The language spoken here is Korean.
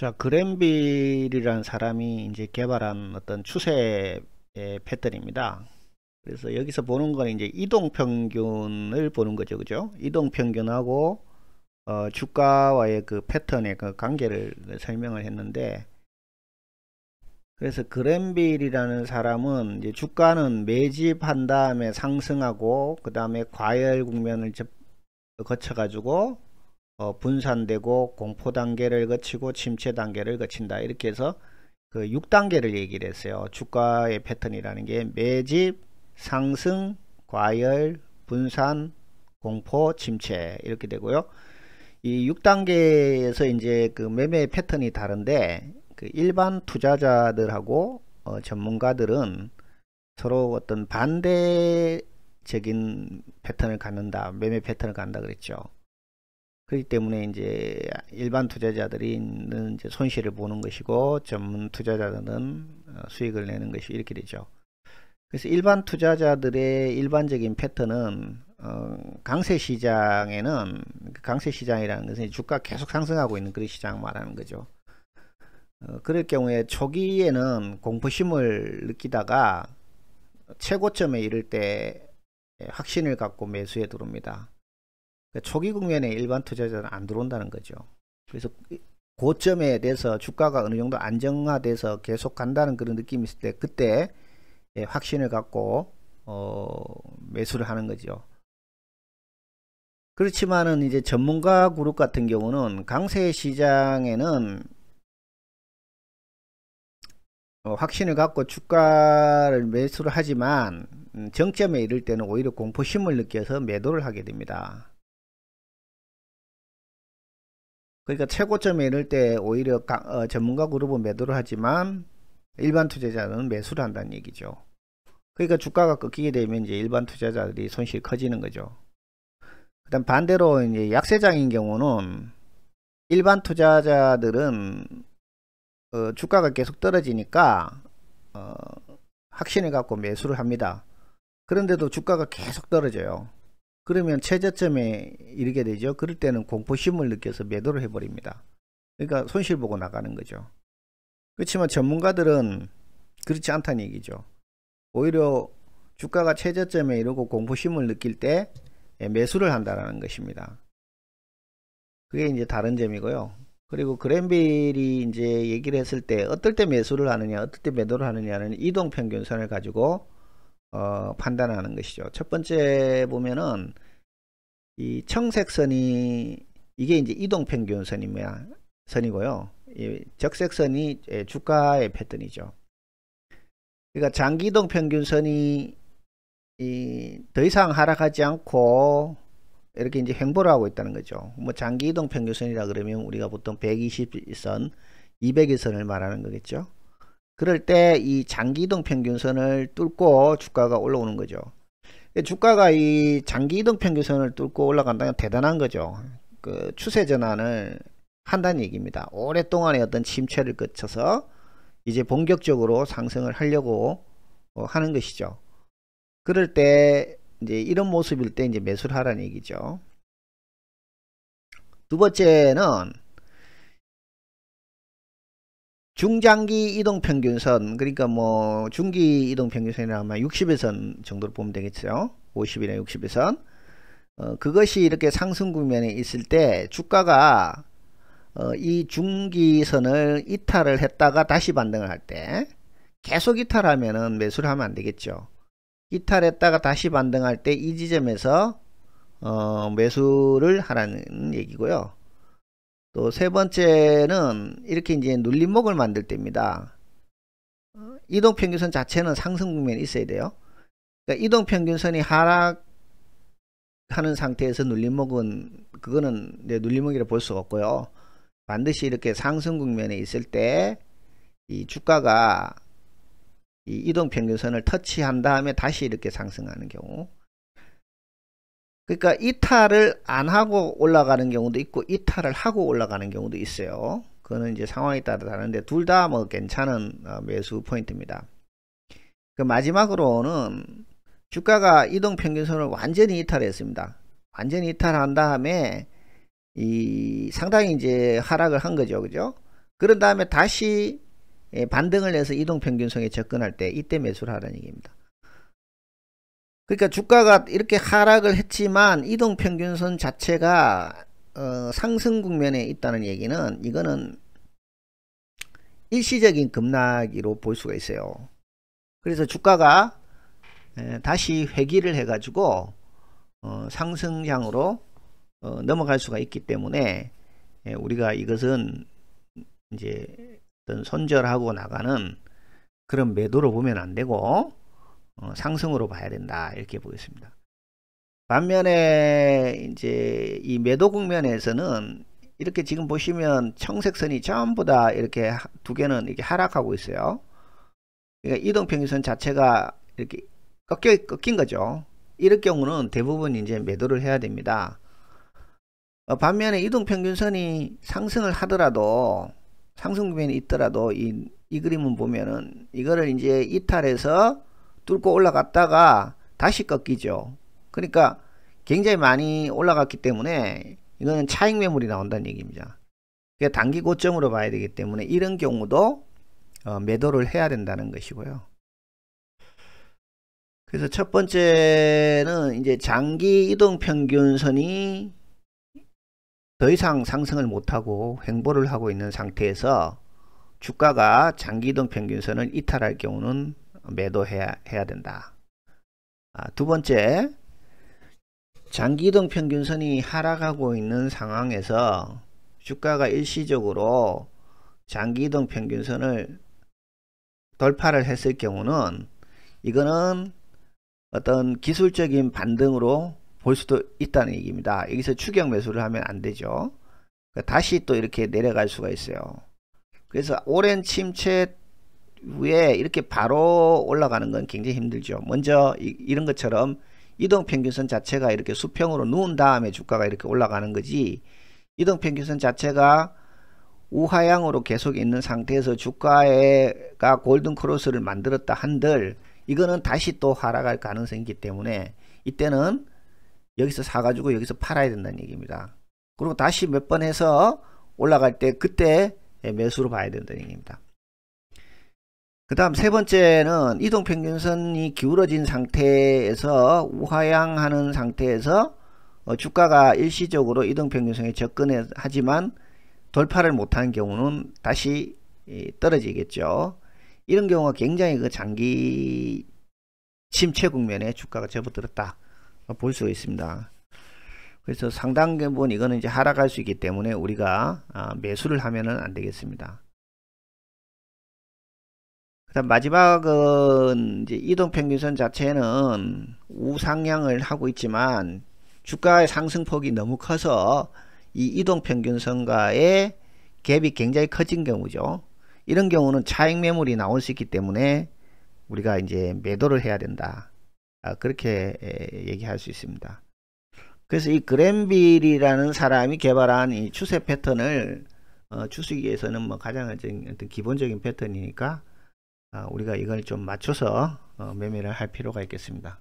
자, 그랜빌이라는 사람이 이제 개발한 어떤 추세 패턴입니다. 그래서 여기서 보는 건 이제 이동평균을 보는 거죠. 그죠? 이동평균하고 주가와의 그 패턴의 그 관계를 설명을 했는데, 그래서 그랜빌이라는 사람은 이제 주가는 매집한 다음에 상승하고 그 다음에 과열 국면을 거쳐 가지고 분산되고 공포 단계를 거치고 침체 단계를 거친다, 이렇게 해서 그 6단계를 얘기를 했어요. 주가의 패턴이라는 게 매집, 상승, 과열, 분산, 공포, 침체, 이렇게 되고요. 이 6단계에서 이제 그 매매 패턴이 다른데, 그 일반 투자자들하고 전문가들은 서로 어떤 반대적인 패턴을 갖는다, 매매 패턴을 갖는다 그랬죠. 그렇기 때문에 이제 일반 투자자들은 이제 손실을 보는 것이고, 전문 투자자들은 수익을 내는 것이, 이렇게 되죠. 그래서 일반 투자자들의 일반적인 패턴은 강세 시장에는, 강세 시장이라는 것은 주가 계속 상승하고 있는 그런 시장 말하는 거죠. 그럴 경우에 초기에는 공포심을 느끼다가 최고점에 이를 때 확신을 갖고 매수에 들어옵니다. 초기 국면에 일반 투자자는 안 들어온다는 거죠. 그래서 고점에 대해서 주가가 어느 정도 안정화돼서 계속 간다는 그런 느낌이 있을 때, 그때 확신을 갖고 매수를 하는 거죠. 그렇지만은 이제 전문가 그룹 같은 경우는 강세 시장에는 확신을 갖고 주가를 매수를 하지만 정점에 이를 때는 오히려 공포심을 느껴서 매도를 하게 됩니다. 그러니까 최고점에 이를 때 오히려 전문가 그룹은 매도를 하지만 일반 투자자는 매수를 한다는 얘기죠. 그러니까 주가가 꺾이게 되면 이제 일반 투자자들이 손실이 커지는 거죠. 그다음 반대로 이제 약세장인 경우는 일반 투자자들은 주가가 계속 떨어지니까 확신을 갖고 매수를 합니다. 그런데도 주가가 계속 떨어져요. 그러면 최저점에 이르게 되죠. 그럴 때는 공포심을 느껴서 매도를 해버립니다. 그러니까 손실 보고 나가는 거죠. 그렇지만 전문가들은 그렇지 않다는 얘기죠. 오히려 주가가 최저점에 이르고 공포심을 느낄 때 매수를 한다는 것입니다. 그게 이제 다른 점이고요. 그리고 그랜빌이 이제 얘기를 했을 때 어떨 때 매수를 하느냐, 어떨 때 매도를 하느냐는 이동평균선을 가지고 판단하는 것이죠. 첫 번째 보면은 이 청색선이, 이게 이제 이동평균선이고요. 이 적색선이 주가의 패턴이죠. 그러니까 장기 이동평균선이 더 이상 하락하지 않고 이렇게 이제 횡보를 하고 있다는 거죠. 뭐 장기 이동평균선이라 그러면 우리가 보통 120선, 200일선을 말하는 거겠죠. 그럴 때 이 장기 이동평균선을 뚫고 주가가 올라오는 거죠. 주가가 이 장기 이동평균선을 뚫고 올라간다면 대단한 거죠. 그 추세 전환을 한다는 얘기입니다. 오랫동안의 어떤 침체를 거쳐서 이제 본격적으로 상승을 하려고 하는 것이죠. 그럴 때 이제 이런 모습일 때 이제 매수를 하라는 얘기죠. 두 번째는 중장기 이동평균선, 그러니까 뭐 중기 이동평균선이라면 60일선 정도로 보면 되겠죠. 50이나 60일선. 그것이 이렇게 상승 국면에 있을 때 주가가 이 중기선을 이탈을 했다가 다시 반등을 할 때, 계속 이탈하면은 매수를 하면 안 되겠죠. 이탈했다가 다시 반등할 때 이 지점에서 매수를 하라는 얘기고요. 또 세 번째는 이렇게 이제 눌림목을 만들 때입니다. 이동평균선 자체는 상승 국면에 있어야 돼요. 그러니까 이동평균선이 하락하는 상태에서 눌림목은, 그거는 눌림목이라 볼 수가 없고요. 반드시 이렇게 상승 국면에 있을 때 이 주가가 이 이동평균선을 터치한 다음에 다시 이렇게 상승하는 경우, 그러니까 이탈을 안 하고 올라가는 경우도 있고 이탈을 하고 올라가는 경우도 있어요. 그거는 이제 상황에 따라 다른데 둘 다 뭐 괜찮은 매수 포인트입니다. 그 마지막으로는 주가가 이동평균선을 완전히 이탈했습니다. 완전히 이탈한 다음에 이 상당히 이제 하락을 한 거죠. 그죠? 그런 다음에 다시 반등을 해서 이동평균선에 접근할 때 이때 매수를 하라는 얘기입니다. 그러니까 주가가 이렇게 하락을 했지만 이동평균선 자체가 상승 국면에 있다는 얘기는 이거는 일시적인 급락으로 볼 수가 있어요. 그래서 주가가 다시 회귀를 해 가지고 상승장으로 넘어갈 수가 있기 때문에 우리가 이것은 이제 어떤 손절하고 나가는 그런 매도로 보면 안 되고 상승으로 봐야 된다, 이렇게 보겠습니다. 반면에 이제 이 매도 국면에서는 이렇게 지금 보시면 청색선이 전부 다 이렇게 두 개는 이렇게 하락하고 있어요. 그러니까 이동평균선 자체가 이렇게 꺾인 거죠. 이럴 경우는 대부분 이제 매도를 해야 됩니다. 반면에 이동평균선이 상승을 하더라도, 상승 국면이 있더라도 이 그림은 보면은 이거를 이제 이탈해서 뚫고 올라갔다가 다시 꺾이죠. 그러니까 굉장히 많이 올라갔기 때문에 이거는 차익 매물이 나온다는 얘기입니다. 그러니까 단기 고점으로 봐야 되기 때문에 이런 경우도 매도를 해야 된다는 것이고요. 그래서 첫 번째는 이제 장기 이동평균선이 더 이상 상승을 못하고 횡보를 하고 있는 상태에서 주가가 장기 이동평균선을 이탈할 경우는 매도해야 된다. 두 번째, 장기 이동평균선이 하락하고 있는 상황에서 주가가 일시적으로 장기 이동평균선을 돌파를 했을 경우는 이거는 어떤 기술적인 반등으로 볼 수도 있다는 얘기입니다. 여기서 추격 매수를 하면 안 되죠. 다시 또 이렇게 내려갈 수가 있어요. 그래서 오랜 침체 후에 이렇게 바로 올라가는 건 굉장히 힘들죠. 먼저 이런 것처럼 이동평균선 자체가 이렇게 수평으로 누운 다음에 주가가 이렇게 올라가는 거지, 이동평균선 자체가 우하향으로 계속 있는 상태에서 주가가 골든크로스를 만들었다 한들 이거는 다시 또 하락할 가능성이 있기 때문에 이때는 여기서 사가지고 여기서 팔아야 된다는 얘기입니다. 그리고 다시 몇 번 해서 올라갈 때 그때 매수로 봐야 된다는 얘기입니다. 그 다음 세 번째는 이동평균선이 기울어진 상태에서 우하향하는 상태에서 주가가 일시적으로 이동평균선에 접근하지만 돌파를 못하는 경우는 다시 떨어지겠죠. 이런 경우가 굉장히 그 장기 침체 국면에 주가가 접어들었다 볼 수가 있습니다. 그래서 상당 부분 이거는 이제 하락할 수 있기 때문에 우리가 매수를 하면은 안 되겠습니다. 그다음 마지막은 이제 이동평균선 자체는 우상향을 하고 있지만 주가의 상승폭이 너무 커서 이 이동평균선과의 갭이 굉장히 커진 경우죠. 이런 경우는 차익 매물이 나올 수 있기 때문에 우리가 이제 매도를 해야 된다. 그렇게 얘기할 수 있습니다. 그래서 이 그랜빌이라는 사람이 개발한 이 추세 패턴을 추수기에서는 뭐 가장 어떤 기본적인 패턴이니까 우리가 이걸 좀 맞춰서 매매를 할 필요가 있겠습니다.